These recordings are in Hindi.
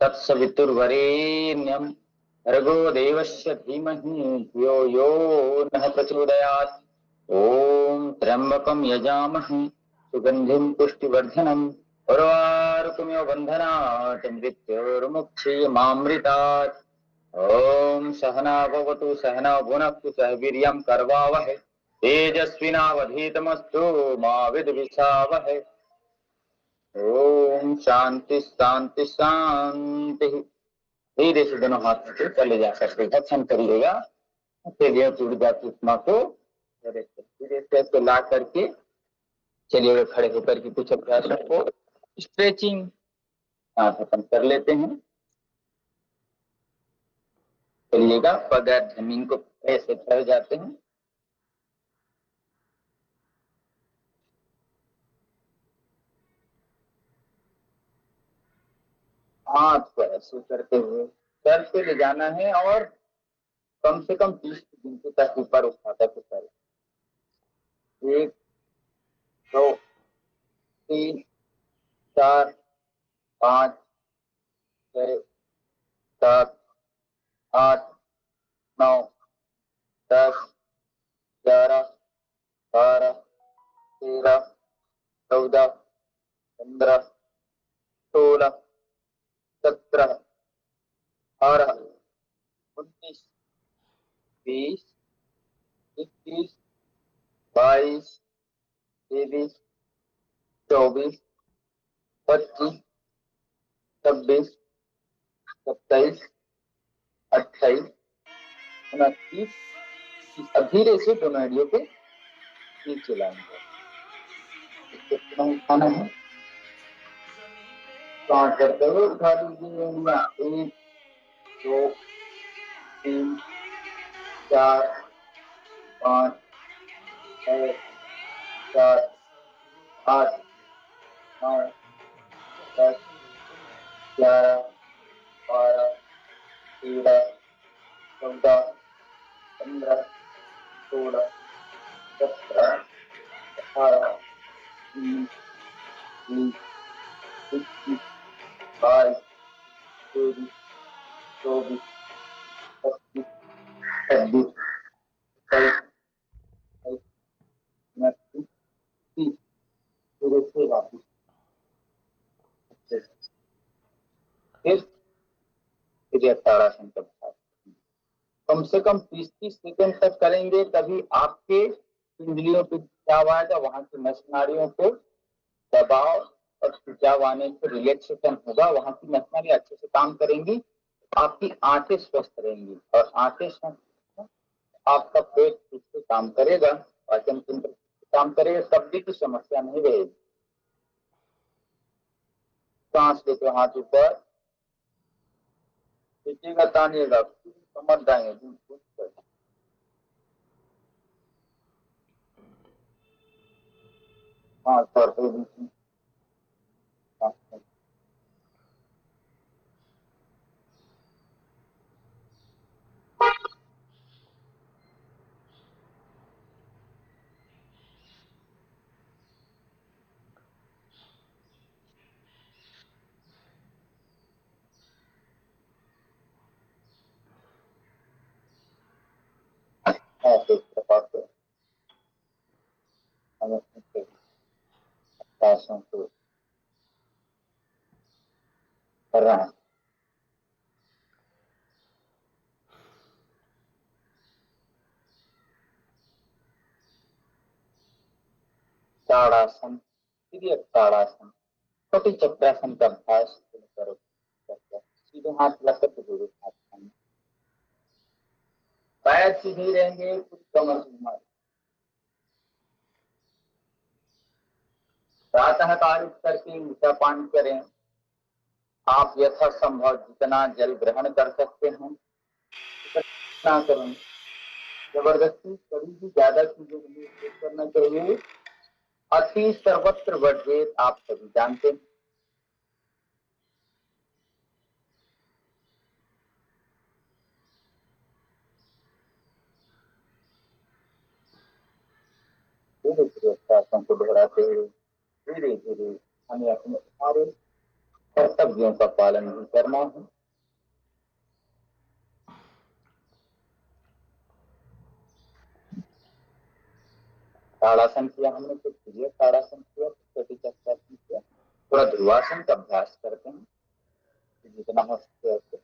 तत्सवितुर्वरेण्यं भर्गो देवस्य धीमहि धियो यो नः प्रचोदयात्। ओम त्र्यंबकं यजामहे सुगंधिं पुष्टिवर्धनम् उर्वारुकमिव बन्धनात् मृत्योर्मुक्षीयमामृतात्। ओम सहना भवतु सहना भुनक्तु सह वीर्यं करवावहै तेजस्विनावधीतमस्तु मा विद्विषावहै। ओम शांति शांति शांति। धीरे से दोनों हाथ से चले जा सकते दर्शन करिएगा। फिर दुर्गा प्रतिमा को धीरे से तो ला करके चलिएगा। खड़े होकर के कुछ अभ्यासों को स्ट्रेचिंग हाथ अपन कर लेते हैं। चलिएगा बगैर जमीन को ऐसे खड़े जाते हैं। हाथ को ऐसे करते हुए सर पे ले जाना है और कम से कम 30 इंच तक ऊपर उठाता है सर। 1 2 3 4 5 6 7 8 9 10 11 12 13 14 15 16 17 18 19 20 21 22 23 24 25 26 27 28 29। धीरे से दोनों एड़ियों पे नीचे लाएंगे। कितना उठाना है काउंट करते हुए उठा लीजिए। 1 2 3 4 5 6 7 8 9 10 11 12 13 14 15 16 17 18 19 20 21 22 23 24 25 26 27 29 30। पूरे से वापस फिर ताड़ासन का अभ्यास कम से कम 30-30 सेकंड तक करेंगे। तभी आपके इंद्रियों पे खिंचाव आएगा, वहां की नस नाड़ियों पे दबाव और खिंचाव आने से रिलैक्सेशन होगा, वहां की नस नाड़ियां अच्छे से काम करेंगी, आपकी आंतें स्वस्थ रहेंगी और आंतें स्वस्थ, आपका पेट ठीक से काम करेगा, पाचन तंत्र काम करेगा, कब्ज की समस्या नहीं रहेगी। सांस लेते हाथ ऊपर खींचेगा, तानिएगा, समझ जाएंगे। हाँ सर को कर रहा है। ताड़ासन, ताड़ासन, छोटी चक्रासन का अभ्यास करो। सीधे हाथ लग कर पैर सीधे रहेंगे, कुछ कमर घुमा प्रातः कालिक करके ऊर्जा पान करें। आप यथासंभव जितना जल ग्रहण कर सकते हैं उतना करें। जबरदस्ती कभी भी ज्यादा चीजों के लिए उपयोग करना चाहिए। अति सर्वत्र वर्जित, आप सभी जानते हैं। धीरे धीरे शासन को दोहराते हुए धीरे धीरे हमें अपने सारे कर्तव्यों का पालन भी करना है। ताड़ासन किया हमने, कुछ ताड़ासन किया, छोटी चक्रासन किया, थोड़ा ध्रुवासन का अभ्यास करते हैं जितना हो सके।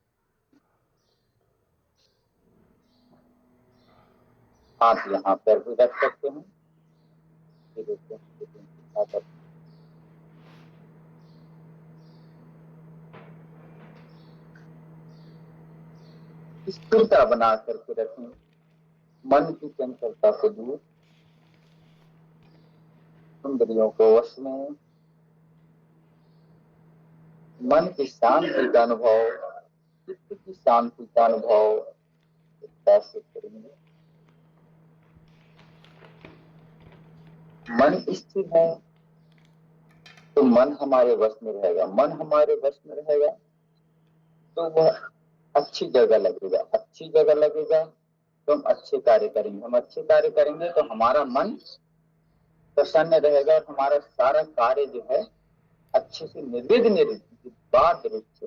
हाथ यहाँ पर भी रख सकते हैं। स्थिरता बना करके रखें, मन की चंचलता से दूर, इंद्रियों को वश में, मन की शांति का अनुभव, चित्त की शांति का अनुभव कैसे करेंगे। मन स्थिर है तो मन हमारे वश में रहेगा। मन हमारे वश में रहेगा तो वह अच्छी जगह लगेगा। अच्छी जगह लगेगा तो हम अच्छे कार्य करेंगे। हम अच्छे कार्य करेंगे तो हमारा मन प्रसन्न रहेगा और हमारा सारा कार्य जो है अच्छे से निर्विघ्न निर्बाध रूप से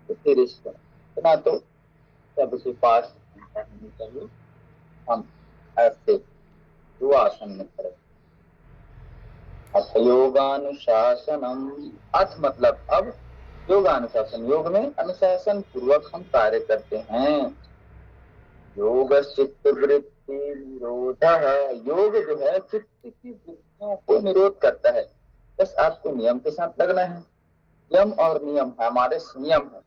इतना तो सबके पास होनी चाहिए। हम ऐसे दुआसन में करें। योगानुशासनम, अथ मतलब अब योगानुशासन, योग में अनुशासन पूर्वक हम कार्य करते हैं। योग चित्त वृत्ति निरोध, योग जो है चित्त की वृत्तियों को निरोध करता है। बस आपको नियम के साथ लगना है। यम और नियम हमारे संयम है।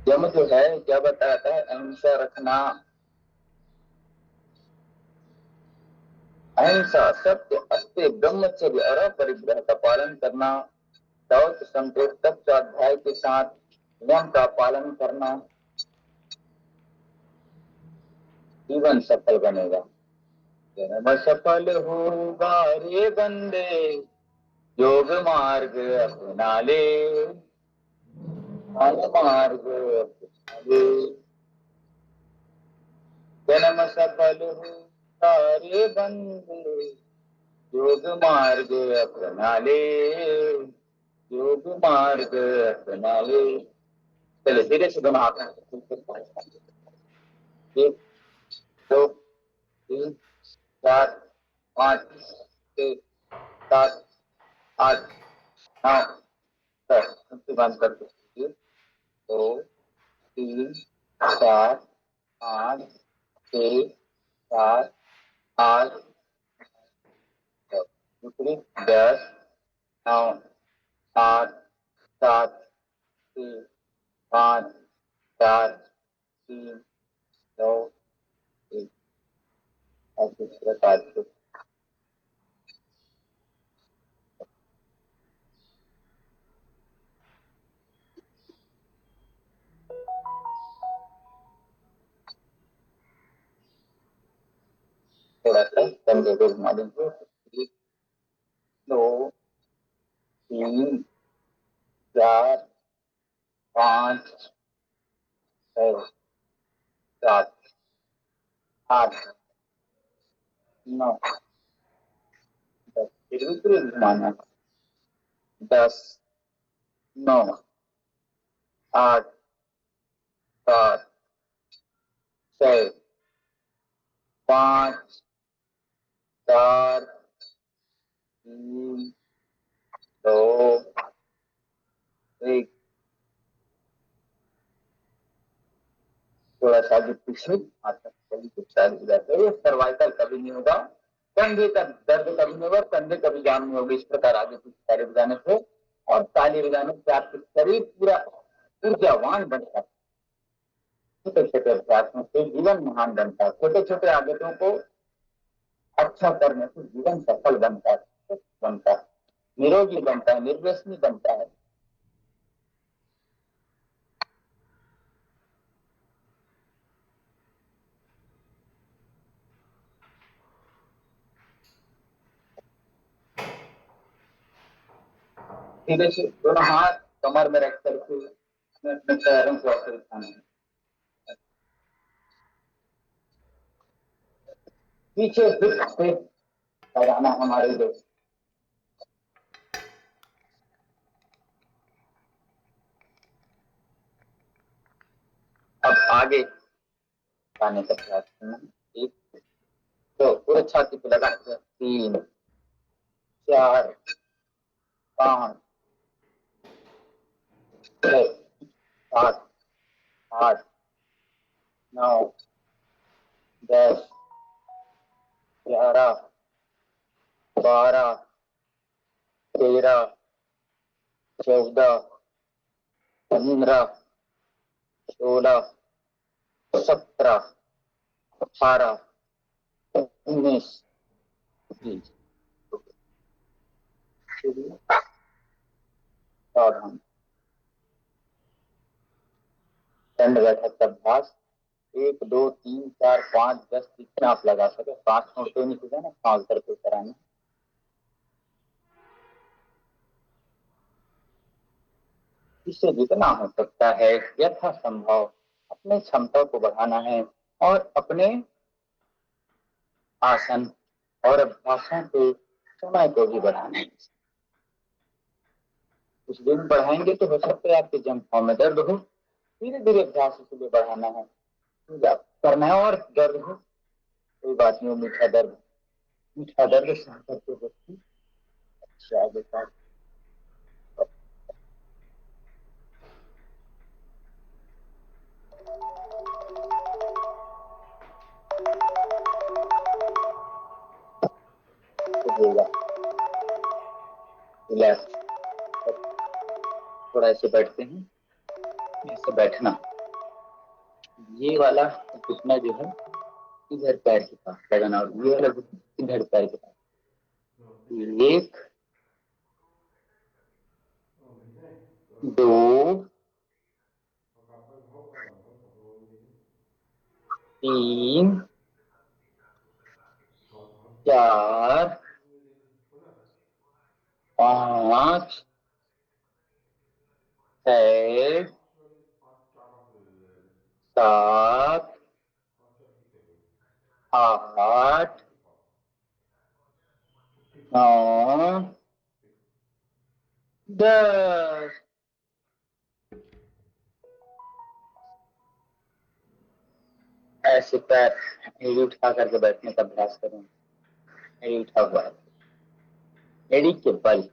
यम जो है क्या बताता है? अहिंसा रखना, अहिंसा, सत्य, अस्त्य, ब्रह्मचर्य और अपरिग्रह का पालन करना, शौच संतोष तप स्वाध्याय के साथ नियम का पालन करना, जीवन सफल बनेगा। जन्म सफल होगा रे बंदे, योग मार्ग अपना ले, मार्ग अपना ले। जन्म सफल होगा रे बंदे, योग मार्ग अपना ले, योग मार्ग अपना ले। चलिए धीरे से दोनों हाथ, 1 2 3 4 5 6 7 8 9 10 बंद कर दीजिए। 2 3 4 5 6 7 8 10 9 8 7 6 5 4 3 2 1। ऐसे प्रकार से थोड़ा सा कंधे को घुमा दीजिए। 1 2 3 4 5 6 7 8 9 10। फिर भी पूरे घुमाना। 10 9 8 7 6 5 4 3 2 1। थोड़ा सा जो पीछे सर्वाइकल कभी नहीं होगा, कंधे का दर्द कभी नहीं होगा, कंधे कभी जाम नहीं होगी। इस प्रकार आगे पीछे ताली बजाने से और ताली बजाने से आपका शरीर पूरा ऊर्जावान बनता है। छोटे छोटे अभ्यासों से जीवन महान बनता है। छोटे छोटे आदतों को अच्छा करने से जीवन सफल बनता है, निरोगी बनता है, निर्व्यसनी बनता है। सीधे से दोनों हाथ कमर में रख करके अपने पैरों को ऐसे उठाना है, पीछे हिप से लगाना हमारे दोस्त। अब आगे आने का प्रयास करना। एक दो पूरे छाती पे लगा, 3 4 5 6 7 8 9 10 11 12 13 14 15 16 17 18 19 20। सावधान। दंड बैठक का अभ्यास 1 2 3 4 5 10 जितना आप लगा सके। सांस छोड़ते नहीं सीधा ना, सांस करके कराना। इससे जितना हो सकता है यथासंभव अपने क्षमता को बढ़ाना है और अपने आसन और अभ्यासों के समय को भी बढ़ाना है। कुछ दिन बढ़ाएंगे तो हो सकता है आपके जंघों में दर्द हो, धीरे धीरे अभ्यास इसलिए बढ़ाना है। करना है और दर्द हो कोई बात नहीं, मीठा दर्द सह करके व्यक्ति अच्छा आगे का होगा। रिलैक्स, थोड़ा ऐसे बैठते हैं, ऐसे बैठना। ये वाला घुटना जो है इधर पैर के पास लगाना और ये वाला घुटना इधर पैर के पास। 1 2 3 4 5 6 7 8 9 10। ऐसे पैर एड़ी उठा करके बैठने का अभ्यास करें। एड़ी उठा हुआ है, एड़ी के बल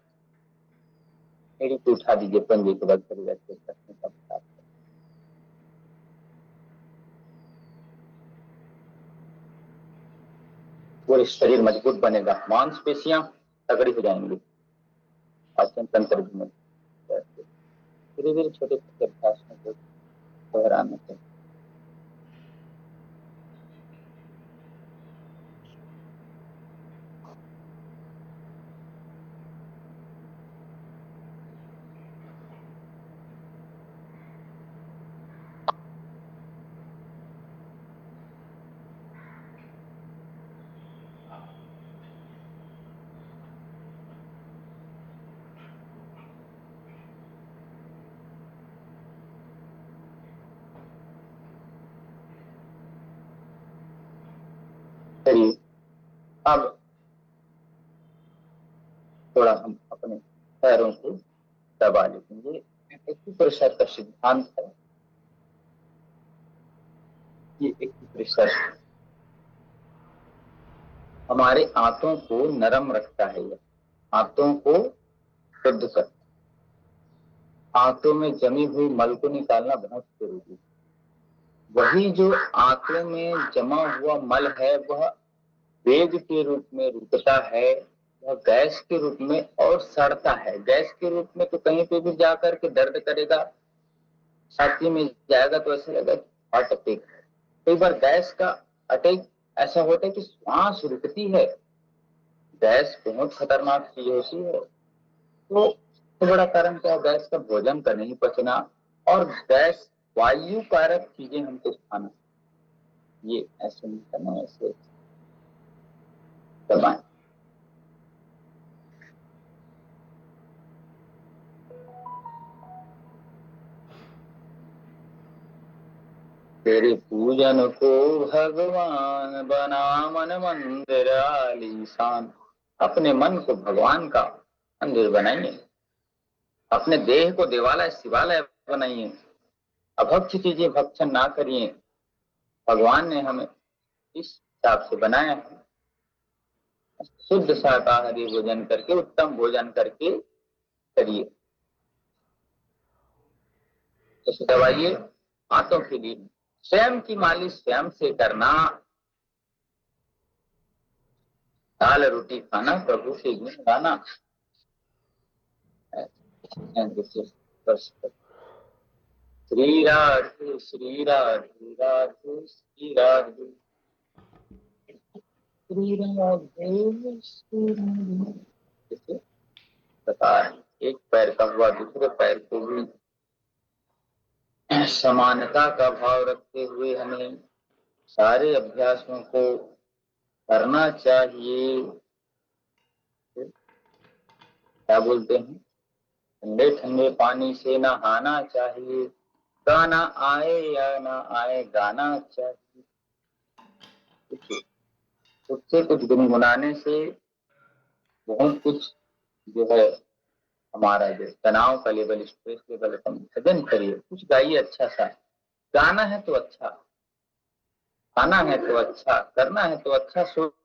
एड़ी को उठा दीजिए, पंजे के बल पर बैठने का अभ्यास। पूरे शरीर मजबूत बनेगा, मांसपेशियां तगड़ी हो जाएंगी, पाचन तंत्र भी मजबूत। धीरे धीरे छोटे छोटे अभ्यासों को दोहराना चाहिए। चलिए अब थोड़ा हम अपने पैरों को दबा लेंगे। एक्यूप्रेशर का सिद्धांत है, ये एक्यूप्रेशर हमारे आंतों को नरम रखता है, ये आंतों को शुद्ध करता है। आंतों में जमी हुई मल को निकालना बहुत जरूरी है। वही जो आंतों में जमा हुआ मल है वह वेग के रूप में रुकता है, वह गैस के रूप में और सड़ता है। गैस के रूप में तो कहीं पे भी जाकर के दर्द करेगा, छाती में जाएगा तो ऐसा लगेगा हार्ट अटैक। कई बार गैस का अटैक ऐसा होता है कि श्वास रुकती है। गैस बहुत खतरनाक चीज होती है। तो सबसे बड़ा कारण क्या है? गैस का भोजन का नहीं पचना, और गैस वायु कारक चीजें हमको खाना। ये ऐसे नहीं करना, ऐसे दबाएं। तेरे पूजन को भगवान बना मन मंदिर आलीशान। अपने मन को भगवान का मंदिर बनाइए, अपने देह को देवालय शिवालय बनाइए। अभक्ष चीजें भक्षण ना करिए। भगवान ने हमें इस हिसाब से बनाया है, शुद्ध शाकाहारी भोजन करके, उत्तम भोजन करके करिए। जैसे दबाइए हाथों के लिए, स्वयं की मालिश स्वयं से करना। दाल रोटी खाना, प्रभु से गुण गाना। श्री राधे श्री राधे राधे श्री राधे श्री राधे श्री राधे। जैसे बता, एक पैर का हुआ दूसरे पैर को भी समानता का भाव रखते हुए हमें सारे अभ्यासों को करना चाहिए। क्या बोलते हैं? ठंडे ठंडे पानी से नहाना चाहिए। गाना आए या ना आए, गाना चाहिए। खुद से कुछ गुनगुनाने से बहुत कुछ जो है हमारा जो तनाव का लेवल, स्ट्रेस लेवल कम। भजन करिए, कुछ गाइए अच्छा सा। गाना है तो अच्छा, खाना है तो अच्छा, करना है तो अच्छा, सोचना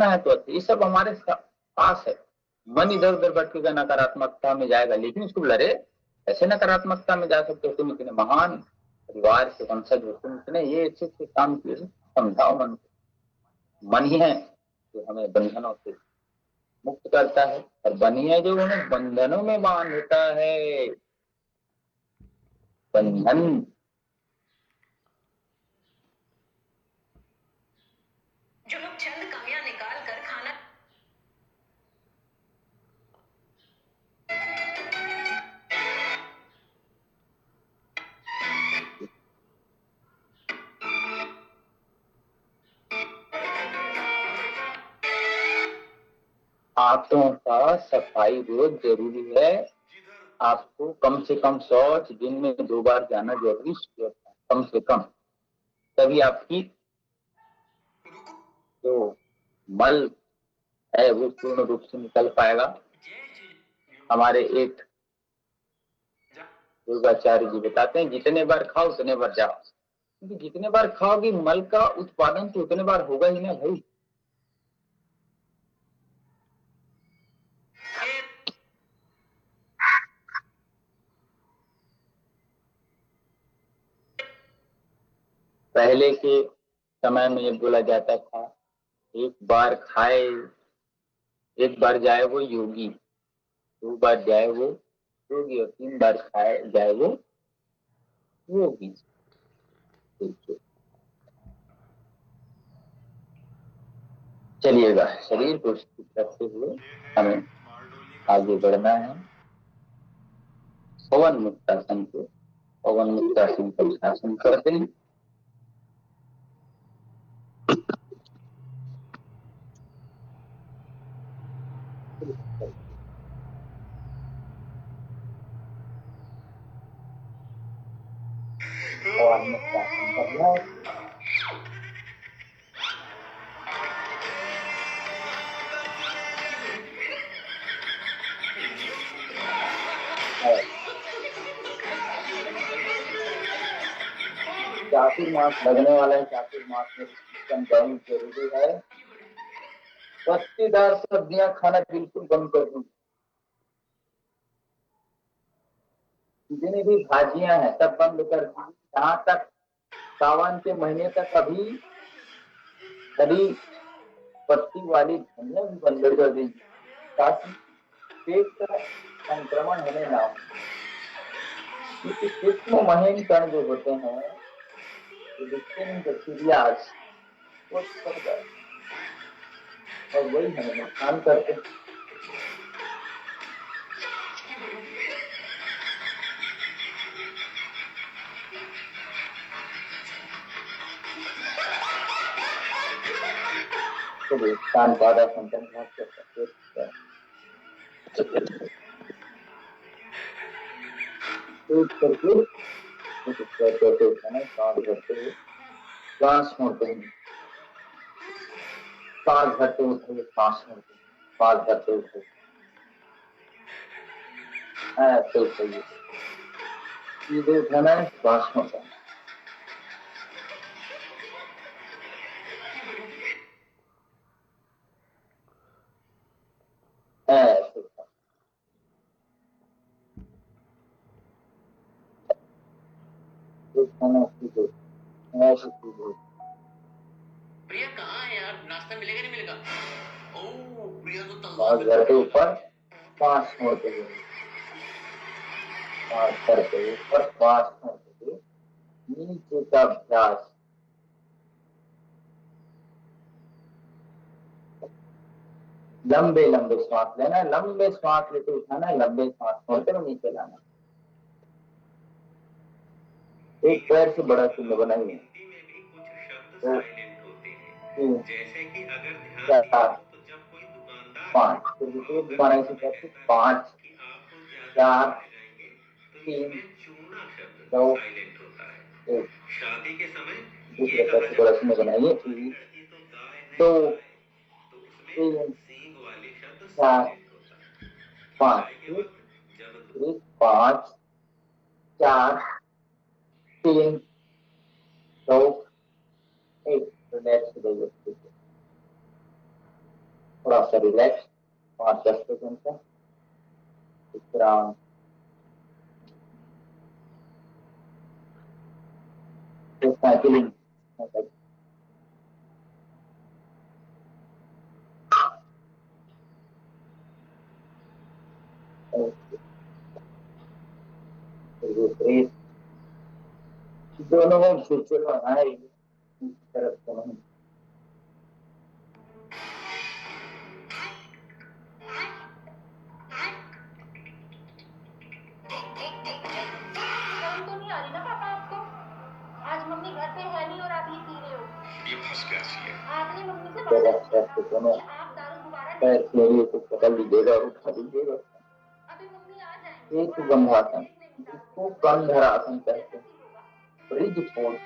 है तो अच्छा। ये सब हमारे पास है। मन इधर उधर भटकेगा, नकारात्मकता में जाएगा, लेकिन उसको लड़े ऐसे नकारात्मकता में जा सकते हो। तुम इतने महान परिवार के वंशज हो, तुम इतने ये अच्छे अच्छे काम किए, समझाओ मन को। मन ही है जो हमें बंधनों से मुक्त करता है, और मन ही है जो हमें बंधनों में बांधता है। बंधन जो लोग चंद कमियां निकाल कर खाना हाथों का सफाई रोज जरूरी है। आपको कम से कम शौच दिन में 2 बार जाना जरूरी है, कम से कम। तभी आपकी जो मल है वो पूर्ण रूप से निकल पाएगा। हमारे एक योगाचार्य जी बताते हैं, जितने बार खाओ उतने बार जाओ। क्योंकि जितने बार खाओगे मल का उत्पादन तो उतने बार होगा ही ना भाई। पहले के समय में ये बोला जाता था, एक बार खाए, एक बार जाए वो योगी, 2 बार जाए वो योगी, और 3 बार खाए जाए वो योगी। चलिएगा, शरीर को स्थित रखते हुए हमें आगे बढ़ना है। पवन मुक्तासन को, पवन मुक्तासन का शासन करते हैं। पवन मुक्तासन करना है। चातुर्मास लगने वाला है, चातुर्मास में बहुत जरूरी है। पत्तीदार सब्जियां खाना बिल्कुल बंद कर दूं। जितनी भी भाजियां हैं सब बंद कर दी। जहां तक सावन के महीने तक अभी कभी पत्ती वाली धनिया भी बंद कर दी, ताकि पेट का संक्रमण होने ना हो। क्योंकि सूक्ष्म महीन कण जो होते हैं लेकिन बैक्टीरियाज वो कर जाए और वही हमें नुकसान करते हैं। चलिए कान का आधा घंटा भाग करते हैं। एक करके करते उठाना सांस भरते हुए सांस छोड़ते हैं, सांस भरते उठाइए, सांस छोड़ते सांस भरते उठाइए, ऐसे उठाइए, सीधे उठाना है, सांस छोड़ना है, ऐसे उठाना, उठाना सीधे, ऐसे सीधे, प्रिया कहाँ है यार? नाश्ता मिलेगा नहीं मिलेगा? ओह प्रिया तो सांस भरते ऊपर, सांस छोड़ते हुए, सांस भरते ऊपर, सांस छोड़ते हुए नीचे का अभ्यास। लंबे लंबे श्वास लेना है, लंबे श्वास लेते उठाना है, लंबे श्वास छोड़ते हुए नीचे लाना। एक पैर से बड़ा चिन्ह बनाइए। हिंदी में भी कुछ शब्द दो, साइलेंट होते हैं, तीन, जैसे कि अगर ध्यान दिया चार, हो तो जब कोई दुकानदार पाँच, फिर विपरीत घुमाना इसे करते, पाँच, कि आपको ज्यादा चार, पड़ जाएंगे तो तीन, इसमें चूना शब्द दो, साइलेंट होता है। एक। शादी के समय दूसरे ये पैर कहा से बड़ा जाता चिन्ह है बनाइए। हमारी एक, लड़की तो गाय है दो, गाय, तो उसमें तीन, सींग वाली शब्द चार, साइलेंट होता है। पाँच, विदाई के वक्त जब एक, पाँच, चार, तीन, दो, एक। रिलैक्स हो जाइए, थोड़ा सा रिलैक्स, 5-10 सेकंड का विश्राम। साइकिलिंग, विपरीत दोनों में फिर बनाए तरफ से नहीं। शर्म तो नहीं आ रही ना पापा आपको? आज मम्मी घर पे है नहीं और आप ये पी रहे हो। ये फंस गया सी है। आपने मम्मी से जरा वादा किया था दोनों कि आप दारू दोबारा पैर नहीं से को पकड़ लीजिएगा और उठा लीजिएगा। अभी मम्मी आ जाएंगे एक और आप बंधासन, देख लेंगे दारू इसको पीना। कंधरासन कहते हैं। कैसे होगा? ब्रिज पोज,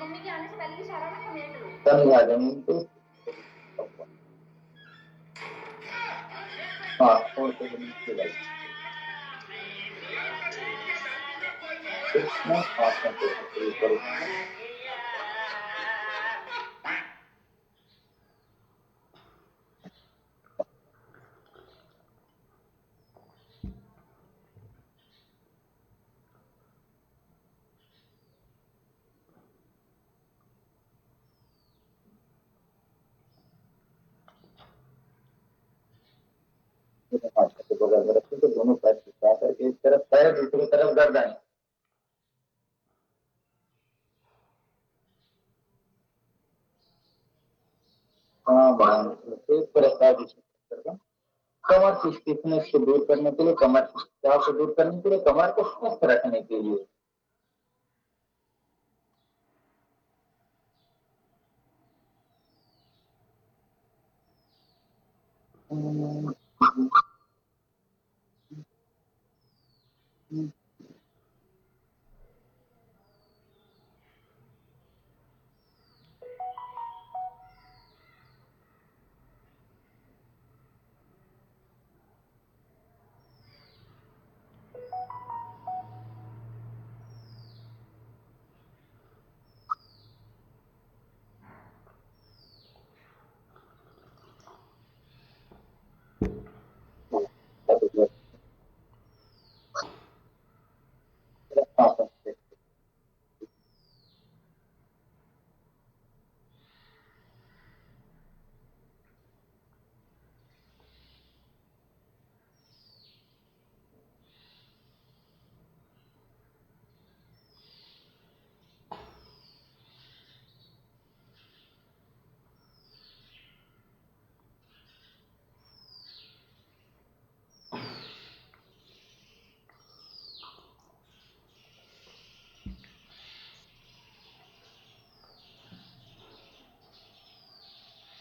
मम्मी के आने से पहले ये सारा ना समेट लो। कंधा जमीन पे, हाथ छोड़ के जमीन पे लाइए। इतना हाथों को ऊपर उठाना, हाथ के बगल में रखिए तो दोनों पैर खिंचा करके एक तरफ पैर, दूसरी तरफ गर्दन। हाँ बाएं एक तरफ पैर दूसरी तरफ गर्दन। कमर की स्टिफनेस को दूर करने के लिए, कमर की खिंचाव को दूर करने के लिए, कमर को स्वस्थ रखने के लिए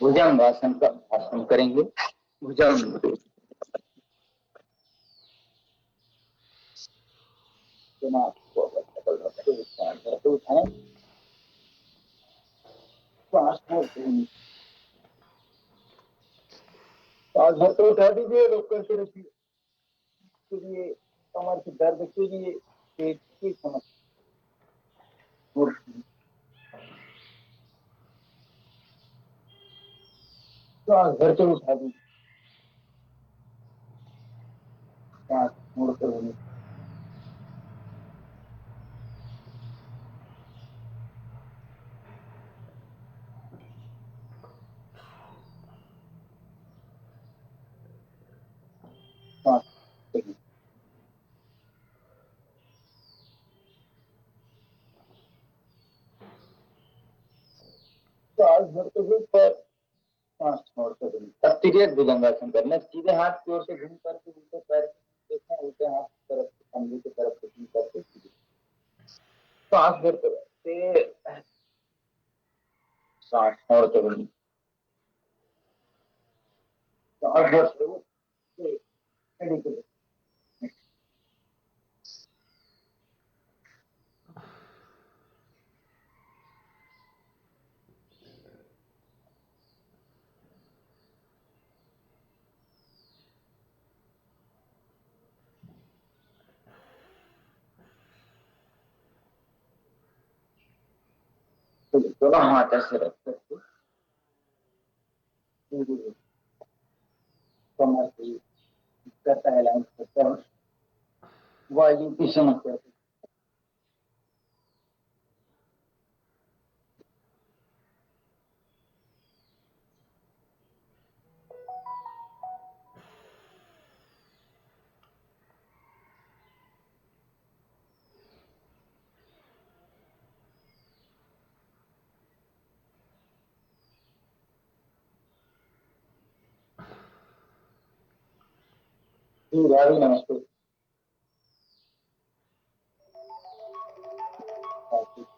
भुजंगासन का आसन करेंगे। भुजंग उठाएं, सांस भर के उठा दीजिए, रोक करके रखिए। लिए कमर के दर्द के लिए, पेट की समस्या, सांस भर के उठा दीजिए, सांस छोड़ कर होने, सांस छोड़िए। सांस भरते हुए पैर, सांस छोड़ते हुए। अब तिर्यक भुजंगासन करना, सीधे हाथ की ओर से घूम करके उल्टे पैर देखें, उल्टे हाथ की तरफ से कंधे की तरफ से घूम करके सीधे सांस भरते हुए, सांस छोड़ते हुए, सांस भरते हुए, खड़ी करें। दोनों हाथ ऐसे रख करके कमर की पहला वायु की समस्या, भाभी नमस्ते।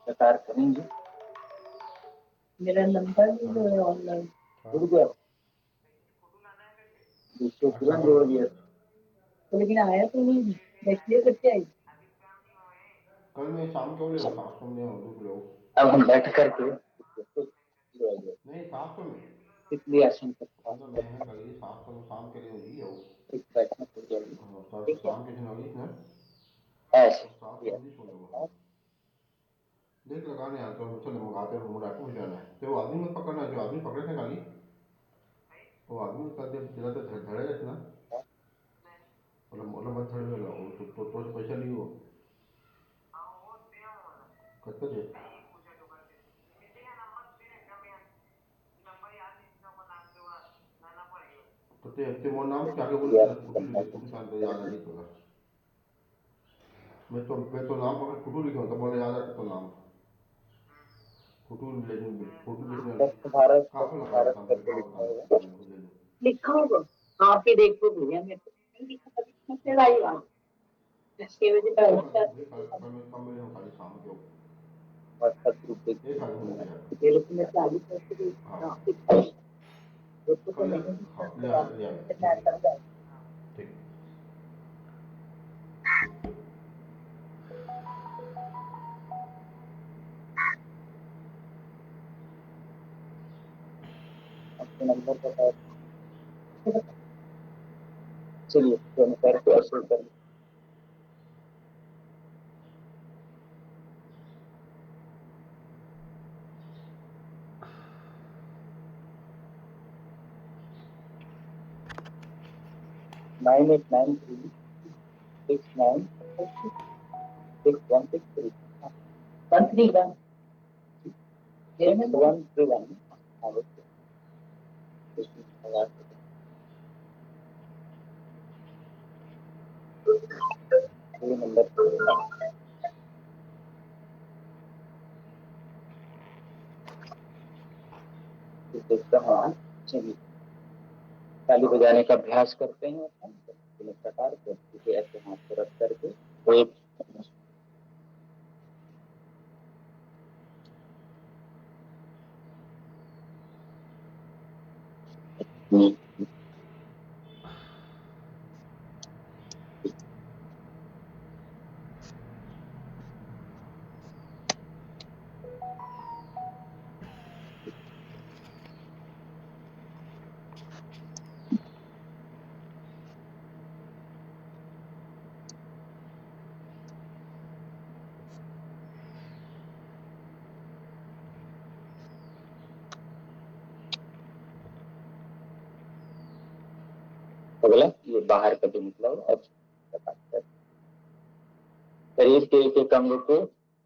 प्रकार करेंगे। मेरा नंबर भी जो है ऑनलाइन जुड़ गया, दूसरे तुरंत जोड़ दिया, तो लेकिन आया तो नहीं, देखिए करके आई। कल मैं शाम को ले 700 में दूध लो। अब हम बैठ करके नहीं 700 में इसलिए आसन हम तो महंगा कर लिए 700 में शाम के लिए होगी हो। बैठना तो जल्दी तो शाम के दिन होगी ना ऐसे तो 700 में सो लो। देख लगाने आते हो चलो मंगाते हो मुझे आपको जाना है तो वो आदमी मत पकड़ना जो आदमी पकड़े थे गाली वो आदमी कर दे जिला तो धड़े जाते ना मतलब मत धड़े लो तो पैसा ली वो कितने दे तो ते मोर नाम क्या के बोलते हैं कुटू शांत याद आ गई तो मैं तो नाम पकड़ कुटू लिखा तो बोले याद आता तो नाम कुटू लेकिन कुटू लिखने भारत काफी लगा भारत था करके लिखा लिखा होता होगा, है लिखा होगा आप ही देखो भैया, मैं तो नहीं लिखा, कभी से आई बात 6 बजे का कम मिले हो खाली शाम को व्हाट्सएप ग्रुप एक आदमी हो गया ये लोग मैं 40 हाँ तो कल नहीं हाँ ले आ ठीक आपके नंबर बताओ, चलिए तो मैं पैर को असर कर 9893696163 131 131 ये नंबर देखता हूँ। चलिए ताली बजाने का अभ्यास करते हैं अपना प्रकार से ऐसे हाथ को रख करके एक अगला ये बाहर का जो मतलब और शरीर के एक अंग को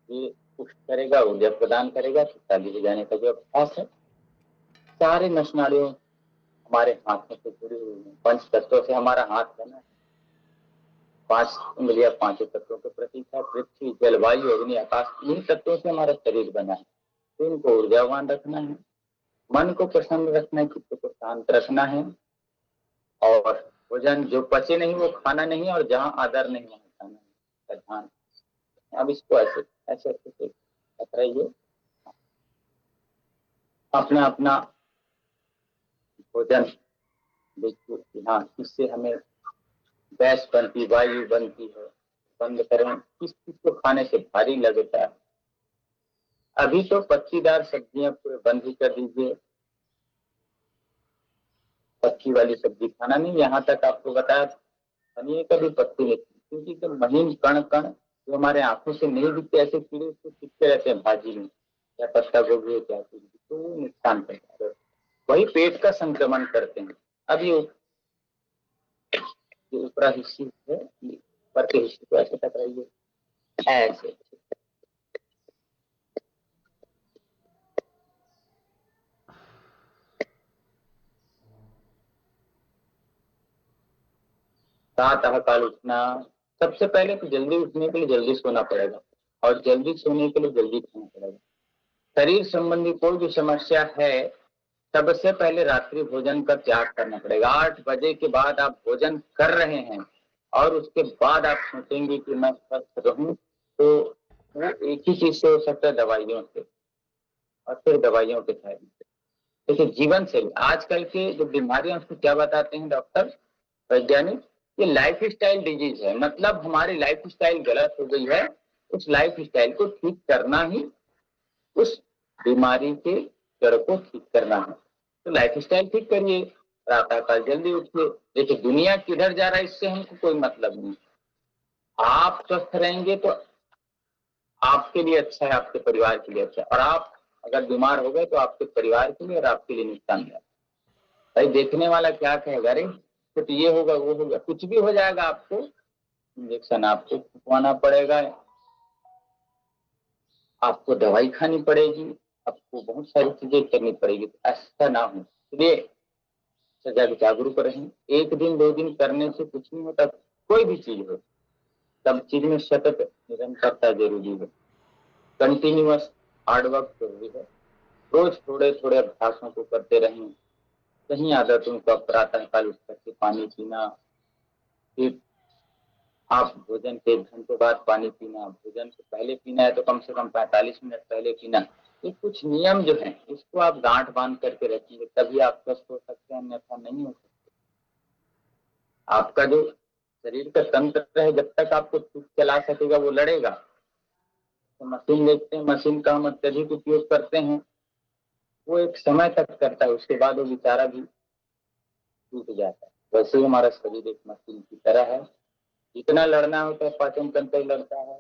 ये पुष्ट करेगा, ऊर्जा प्रदान करेगा, शक्ति हो जाने का जो अभ्यास है। सारे नसनाड़ियों हमारे हाथों से जुड़ी हुई है, पंच तत्वों से हमारा हाथ बना है। 5 उंगलियां 5 तत्वों के प्रतीक है। पृथ्वी, जल, वायु, अग्नि, आकाश, इन तत्वों से हमारा शरीर बना है। तो इनको ऊर्जावान रखना है, मन को प्रसन्न रखना है, चित्त को शांत रखना है, और भोजन जो पचे नहीं वो खाना नहीं, और जहां आदर नहीं वहां खाना है, ध्यान। अब इसको ऐसे ऐसे ऐसे रहिए, अपना अपना भोजन देखिए। हाँ, इससे हमें गैस बनती, वायु बनती है, बंद करें। किस चीज को खाने से भारी लगता है? अभी तो पत्तीदार सब्जियां पूरे बंद ही कर दीजिए, पत्ती वाली सब्जी खाना नहीं। यहाँ तक आपको बताया धनिए का भी पत्ती नहीं, क्योंकि तो महीन कण कण जो हमारे आंखों से नहीं दिखते, ऐसे कीड़े उसको दिखते रहते हैं भाजी में, क्या पत्ता गोभी है क्या चीज, तो वो नुकसान करता है, वही पेट का संक्रमण करते हैं। अब ये जो ऊपरा हिस्से है, ऊपर के हिस्से को ऐसे टकराइए, ऐसे। प्रातः काल उठना, सबसे पहले तो जल्दी उठने के लिए जल्दी सोना पड़ेगा, और जल्दी सोने के लिए जल्दी खाना पड़ेगा। शरीर संबंधी कोई भी समस्या है, सबसे पहले रात्रि भोजन का त्याग करना पड़ेगा। 8 बजे के बाद आप भोजन कर रहे हैं और उसके बाद आप सोचेंगे कि मैं स्वस्थ रहूं, तो वो एक ही चीज से हो सकता है, दवाइयों से, और फिर दवाइयों के साइड इफेक्ट। देखिए, जीवन शैली आजकल के जो बीमारियां उसको क्या बताते हैं डॉक्टर वैज्ञानिक, ये लाइफ स्टाइल डिजीज है। मतलब हमारी लाइफ स्टाइल गलत हो गई है, उस लाइफ स्टाइल को ठीक करना ही उस बीमारी के जड़ को ठीक करना है। तो लाइफ स्टाइल ठीक करिए, प्रातः काल जल्दी उठिए। देखिए, दुनिया किधर जा रहा है इससे हमको कोई मतलब नहीं। आप स्वस्थ रहेंगे तो आपके लिए अच्छा है, आपके परिवार के लिए अच्छा है, और आप अगर बीमार हो गए तो आपके परिवार के लिए और आपके लिए नुकसान है। भाई देखने वाला क्या कहेगा, अरे कुछ ये होगा वो होगा, कुछ भी हो जाएगा, आपको इंजेक्शन आपको फुकवाना पड़ेगा, आपको दवाई खानी पड़ेगी, आपको बहुत सारी चीजें करनी पड़ेगी। तो ऐसा ना हो, इसलिए सजग जागरूक रहें। 1 दिन 2 दिन करने से कुछ नहीं होता, कोई भी चीज हो, सब चीज में सतत निरंतरता जरूरी है, कंटिन्यूअस हार्डवर्क जरूरी है। रोज थोड़े थोड़े अभ्यासों को करते रहें। सही आदतों का प्रातः काल उठ करके पानी पीना, फिर आप भोजन के 1 घंटे बाद पानी पीना, भोजन से पहले पीना है तो कम से कम 45 मिनट पहले पीना। ये कुछ नियम जो है, इसको आप गांठ बांध करके रखेंगे, तभी आप स्वस्थ हो सकते हैं, अन्यथा नहीं हो सकते। आपका जो शरीर का तंत्र है, जब तक आपको ठीक चला सकेगा वो लड़ेगा। तो मशीन देखते हैं, मशीन का हम अत्यधिक उपयोग करते हैं, वो एक समय तक करता है, उसके बाद वो बेचारा भी टूट जाता है। वैसे ही हमारा शरीर एक मशीन की तरह है, जितना लड़ना होता है पाचन तंत्र लड़ता है,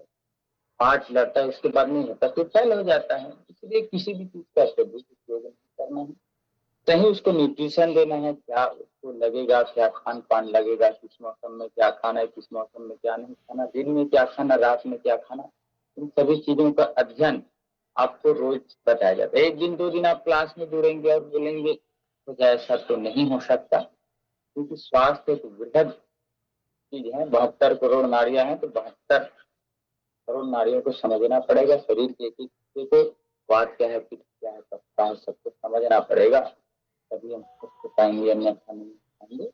हार्ट लड़ता है, उसके बाद नहीं होता तो फेल हो जाता है। इसलिए किसी भी चीज का अत्यधिक उपयोग नहीं करना है, सही उसको न्यूट्रिशन देना है, क्या उसको लगेगा, क्या खान पान लगेगा, किस मौसम में क्या खाना है, किस मौसम में क्या नहीं खाना, दिन में क्या खाना, रात में क्या खाना, इन सभी चीजों का अध्ययन आपको रोज बताया जाता है। 1 दिन 2 दिन आप क्लास में जुड़ेंगे और बोलेंगे तो ऐसा तो नहीं हो सकता, क्योंकि स्वास्थ्य एक वृहद चीज है। 72 करोड़ नारियां हैं, तो 72 करोड़ नारियों को समझना पड़ेगा। शरीर के एक हिस्से को, बात क्या है, पित्त क्या है, कप्ता है, सबको समझना पड़ेगा, तभी हम सुस्त पाएंगे, अन्यथा नहीं पाएंगे।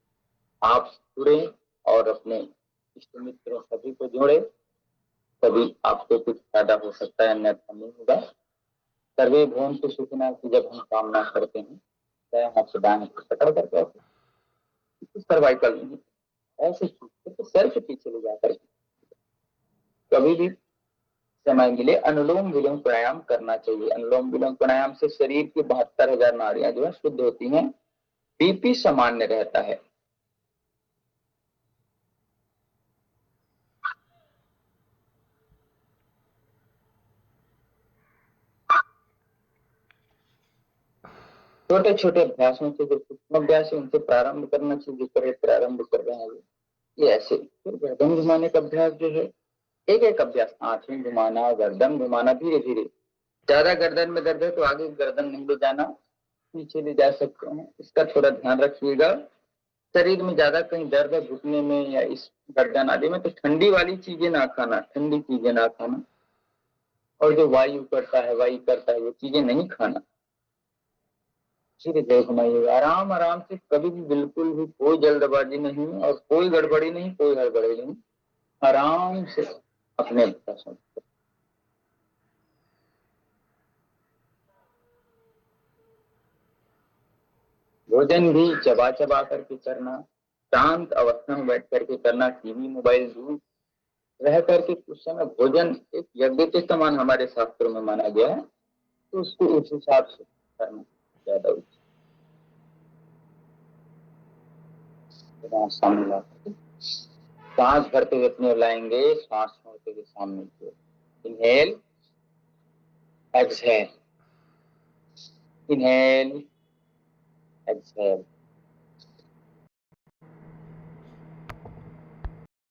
आप जुड़े और अपने इष्ट मित्रों सभी को जोड़े, तभी आपको कुछ फायदा हो सकता है, अन्यथा नहीं होगा। सर्वे भवन्तु सुखिनः की जब हम कामना करते हैं हाथ से दाएं हाथ से पकड़ करके सर्वाइकल ऐसे तो सर के पीछे ले जाकर कभी भी समय मिले अनुलोम विलोम प्राणायाम करना चाहिए। अनुलोम विलोम प्राणायाम से शरीर की 72,000 नाड़ियां जो है शुद्ध होती हैं, बीपी सामान्य रहता है। छोटे छोटे अभ्यासों से जो सूक्ष्म अभ्यास है उनसे प्रारंभ करना चाहिए। प्रारंभ कर रहे हैं ये ऐसे। फिर गर्दन घुमाने का अभ्यास जो है, एक एक अभ्यास, आंखें घुमाना, गर्दन घुमाना, धीरे धीरे। ज्यादा गर्दन में दर्द है तो आगे गर्दन नहीं ले जाना, पीछे ले जा सकते हैं, इसका थोड़ा ध्यान रखिएगा। शरीर में ज्यादा कहीं दर्द है घुटने में या इस गर्दन आदि में तो ठंडी वाली चीजें ना खाना, ठंडी चीजें ना खाना, और जो वायु करता है वो चीजें नहीं खाना। धीरे धीरे घुमाइएगा, आराम आराम से, कभी भी बिल्कुल भी कोई जल्दबाजी नहीं और कोई गड़बड़ी नहीं, कोई हड़बड़ी नहीं, आराम से अपने अभ्यासों को। भोजन भी चबा चबा करके करना, शांत अवस्था में बैठ करके करना, टीवी मोबाइल दूर रह करके कुछ समय भोजन एक यज्ञ के समान हमारे शास्त्रों में माना गया है, तो उसको उस हिसाब से करना ज्यादा उचित। सामने ला करके सांस भरते हुए अपने लाएंगे, सांस छोड़ते हुए सामने की ओर। Inhale, exhale, inhale, exhale.